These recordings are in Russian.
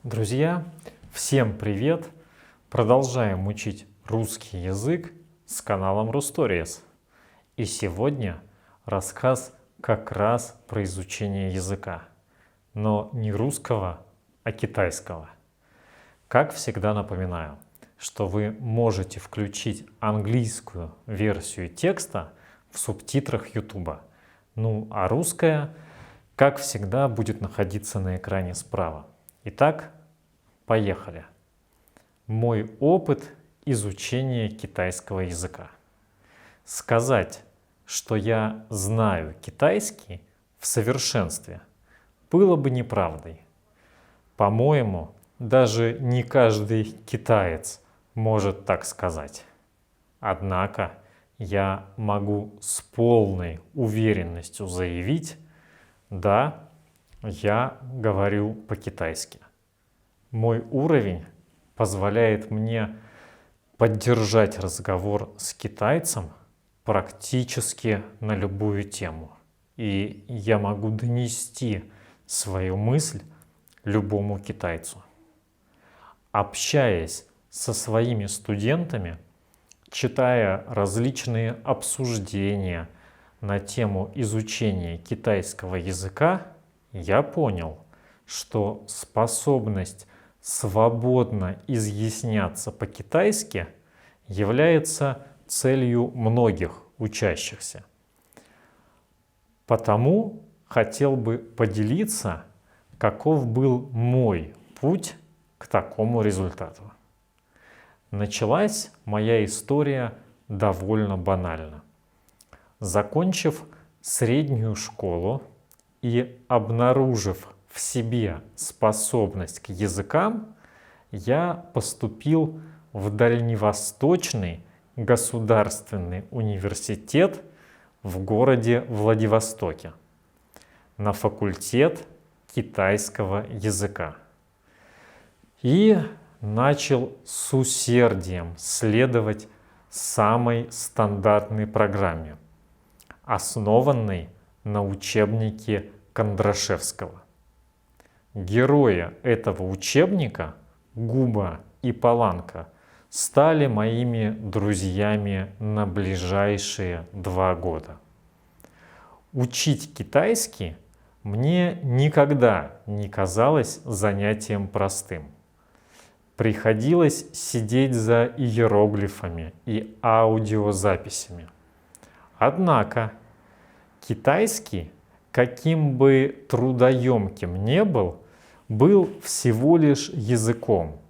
Друзья, всем привет! Продолжаем учить русский язык с каналом Русториес. И сегодня рассказ как раз про изучение языка, но не русского, а китайского. Как всегда напоминаю, что вы можете включить английскую версию текста в субтитрах YouTube. Ну а русская, как всегда, будет находиться на экране справа. Итак, поехали. Мой опыт изучения китайского языка. Сказать, что я знаю китайский в совершенстве, было бы неправдой. По-моему, даже не каждый китаец может так сказать. Однако я могу с полной уверенностью заявить, да, я говорю по-китайски. Мой уровень позволяет мне поддержать разговор с китайцем практически на любую тему. И я могу донести свою мысль любому китайцу. Общаясь со своими студентами, читая различные обсуждения на тему изучения китайского языка, я понял, что способность свободно изъясняться по-китайски является целью многих учащихся. Потому хотел бы поделиться, каков был мой путь к такому результату. Началась моя история довольно банально. Закончив среднюю школу и обнаружив в себе способность к языкам, я поступил в Дальневосточный государственный университет в городе Владивостоке на факультет китайского языка. И начал с усердием следовать самой стандартной программе, основанной на учебнике Кондрашевского. Герои этого учебника, Губа и Паланка, стали моими друзьями на ближайшие 2 года. Учить китайский мне никогда не казалось занятием простым. Приходилось сидеть за иероглифами и аудиозаписями. Однако китайский, каким бы трудоемким ни был всего лишь языком,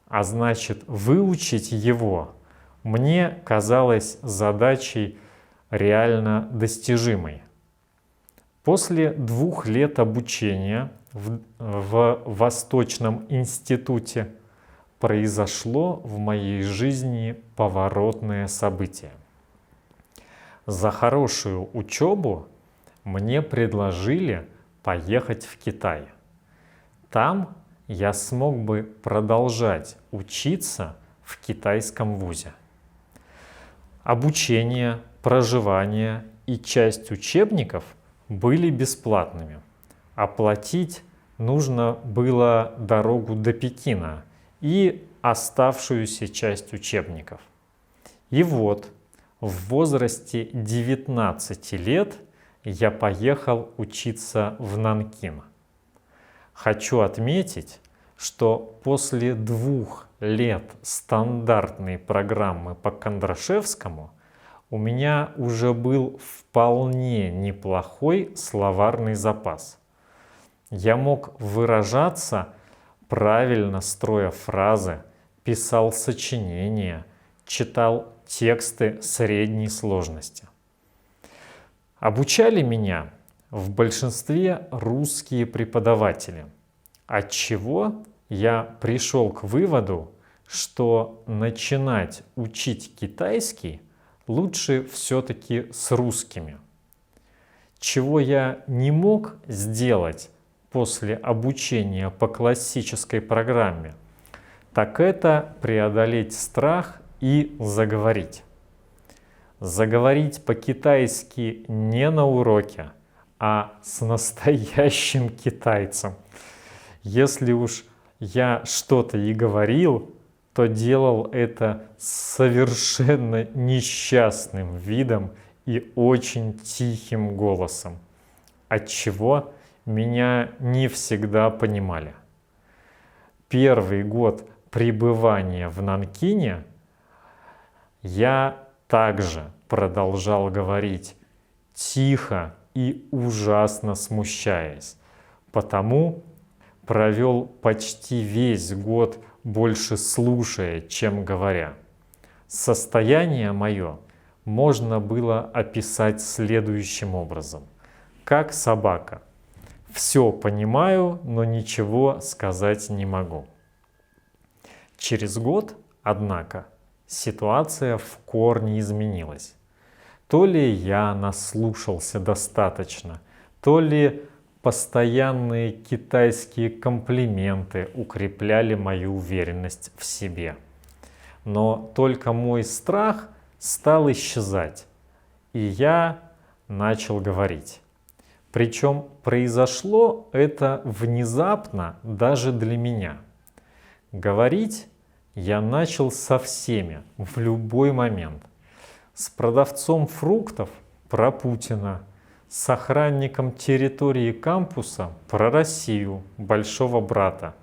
а значит, выучить его мне казалось задачей реально достижимой. После 2 лет обучения в Восточном институте произошло в моей жизни поворотное событие. За хорошую учебу мне предложили поехать в Китай. Там я смог бы продолжать учиться в китайском вузе. Обучение, проживание и часть учебников были бесплатными. Оплатить нужно было дорогу до Пекина и оставшуюся часть учебников. И вот, в возрасте 19 лет я поехал учиться в Нанкин. Хочу отметить, что после 2 лет стандартной программы по Кондрашевскому у меня уже был вполне неплохой словарный запас. Я мог выражаться, правильно строя фразы, писал сочинения, читал тексты средней сложности. Обучали меня в большинстве русские преподаватели, отчего я пришел к выводу, что начинать учить китайский лучше все-таки с русскими. Чего я не мог сделать после обучения по классической программе, так это преодолеть страх и заговорить. Заговорить по-китайски не на уроке, а с настоящим китайцем. Если уж я что-то и говорил, то делал это с совершенно несчастным видом и очень тихим голосом, отчего меня не всегда понимали. Первый год пребывания в Нанкине я также продолжал говорить тихо и ужасно смущаясь, потому провел почти весь год больше слушая, чем говоря. Состояние мое можно было описать следующим образом. Как собака. Все понимаю, но ничего сказать не могу. Через год, однако, ситуация в корне изменилась. То ли я наслушался достаточно, то ли постоянные китайские комплименты укрепляли мою уверенность в себе. Но только мой страх стал исчезать, и я начал говорить. Причем произошло это внезапно даже для меня. Говорить я начал со всеми в любой момент. С продавцом фруктов про Путина, с охранником территории кампуса про Россию, большого брата,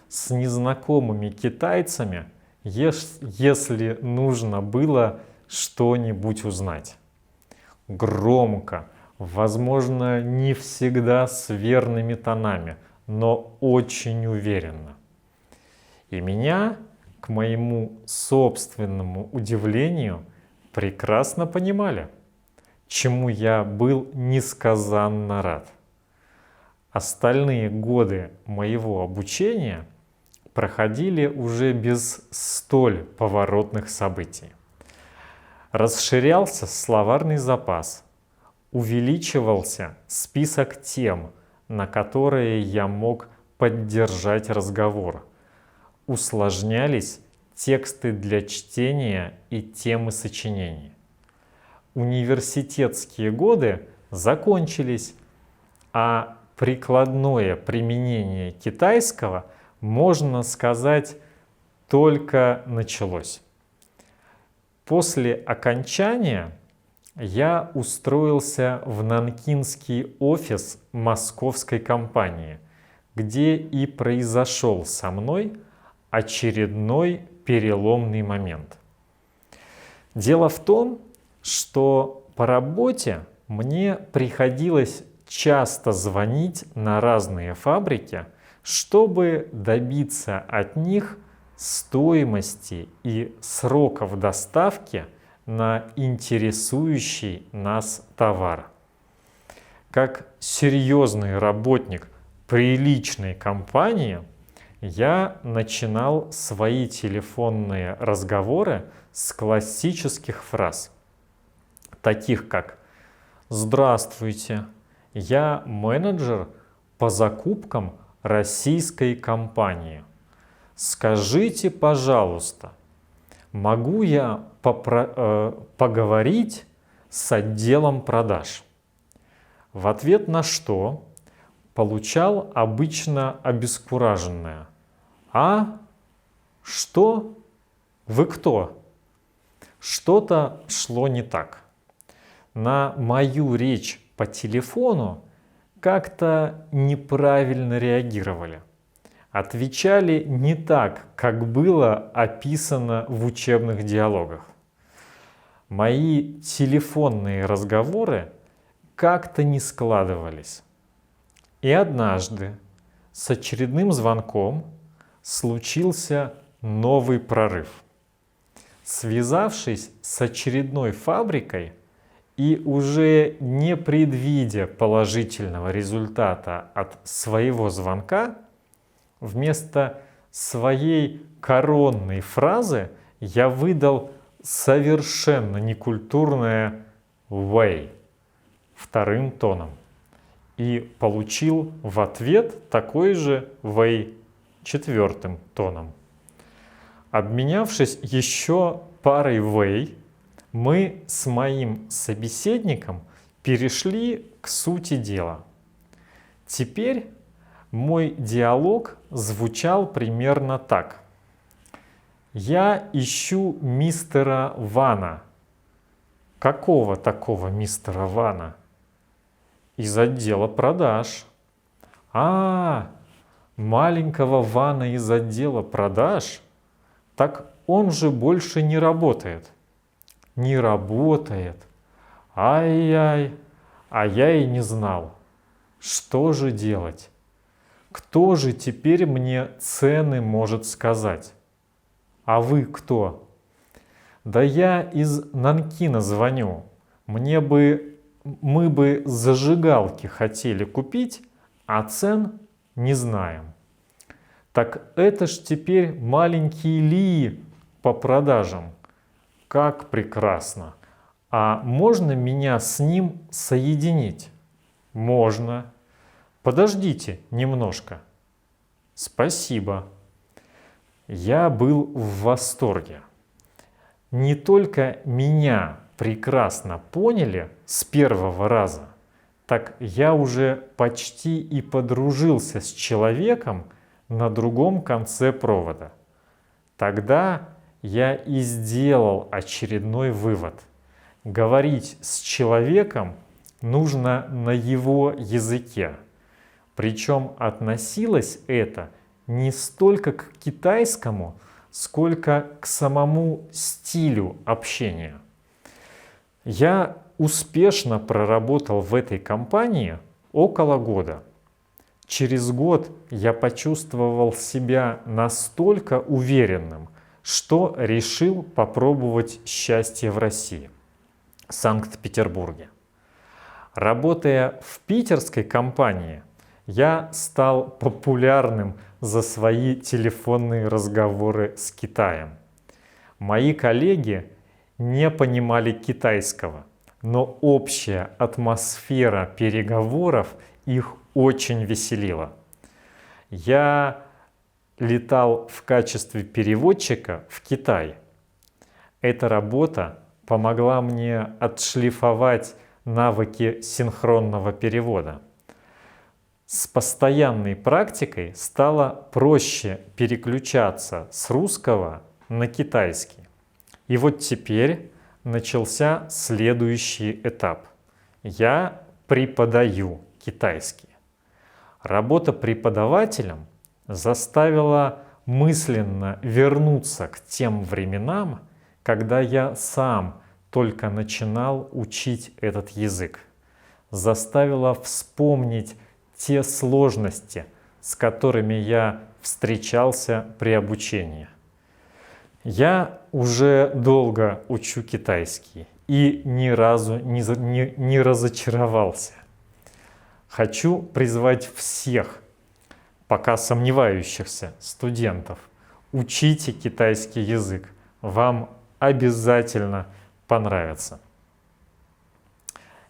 с незнакомыми китайцами, если нужно было что-нибудь узнать. Громко, возможно, не всегда с верными тонами, но очень уверенно. И меня, к моему собственному удивлению, прекрасно понимали, чему я был несказанно рад. Остальные годы моего обучения проходили уже без столь поворотных событий. Расширялся словарный запас, увеличивался список тем, на которые я мог поддержать разговор, усложнялись тексты для чтения и темы сочинений. Университетские годы закончились, а прикладное применение китайского, можно сказать, только началось. После окончания я устроился в нанкинский офис московской компании, где и произошел со мной очередной переломный момент. Дело в том, что по работе мне приходилось часто звонить на разные фабрики, чтобы добиться от них стоимости и сроков доставки на интересующий нас товар. Как серьезный работник приличной компании, я начинал свои телефонные разговоры с классических фраз, таких как «Здравствуйте, я менеджер по закупкам российской компании. Скажите, пожалуйста, могу я поговорить с отделом продаж?» В ответ на что получал обычно обескураженное: «А? Что? Вы кто?» Что-то шло не так. На мою речь по телефону как-то неправильно реагировали. Отвечали не так, как было описано в учебных диалогах. Мои телефонные разговоры как-то не складывались. И однажды с очередным звонком случился новый прорыв. Связавшись с очередной фабрикой и уже не предвидя положительного результата от своего звонка, вместо своей коронной фразы я выдал совершенно некультурное «way» вторым тоном и получил в ответ такой же «way» четвертым тоном. Обменявшись еще парой «way», мы с моим собеседником перешли к сути дела. Теперь Мой диалог звучал примерно так. Я ищу мистера Вана. Какого такого мистера Вана? Из отдела продаж. Маленького Вана из отдела продаж? Так он же больше не работает. Не работает. Ай-яй, а я и не знал. Что же делать? Кто же теперь мне цены может сказать? А вы кто? Да я из Нанкина звоню. Мы бы зажигалки хотели купить, а цен не знаем. Так это ж теперь маленький Ли по продажам. Как прекрасно! А можно меня с ним соединить? Можно. Подождите немножко. Спасибо. Я был в восторге. Не только меня прекрасно поняли с первого раза, так я уже почти и подружился с человеком на другом конце провода. Тогда я и сделал очередной вывод. Говорить с человеком нужно на его языке. Причем относилось это не столько к китайскому, сколько к самому стилю общения. Я успешно проработал в этой компании около года. Через год я почувствовал себя настолько уверенным, что решил попробовать счастье в России, Санкт-Петербурге. Работая в питерской компании, я стал популярным за свои телефонные разговоры с Китаем. Мои коллеги не понимали китайского, но общая атмосфера переговоров их очень веселила. Я летал в качестве переводчика в Китай. Эта работа помогла мне отшлифовать навыки синхронного перевода. С постоянной практикой стало проще переключаться с русского на китайский. И вот теперь начался следующий этап. Я преподаю китайский. Работа преподавателем заставила мысленно вернуться к тем временам, когда я сам только начинал учить этот язык. Заставила вспомнить те сложности, с которыми я встречался при обучении. Я уже долго учу китайский и ни разу не разочаровался. Хочу призвать всех, пока сомневающихся студентов, учите китайский язык. Вам обязательно понравится.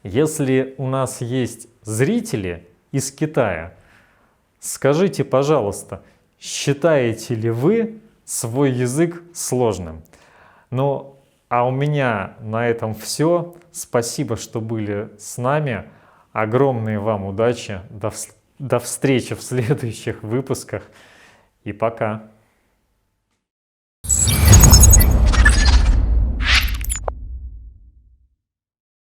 Если у нас есть зрители из Китая, скажите, пожалуйста, считаете ли вы свой язык сложным? Ну, а у меня на этом все. Спасибо, что были с нами. Огромной вам удачи. До встречи в следующих выпусках. И пока.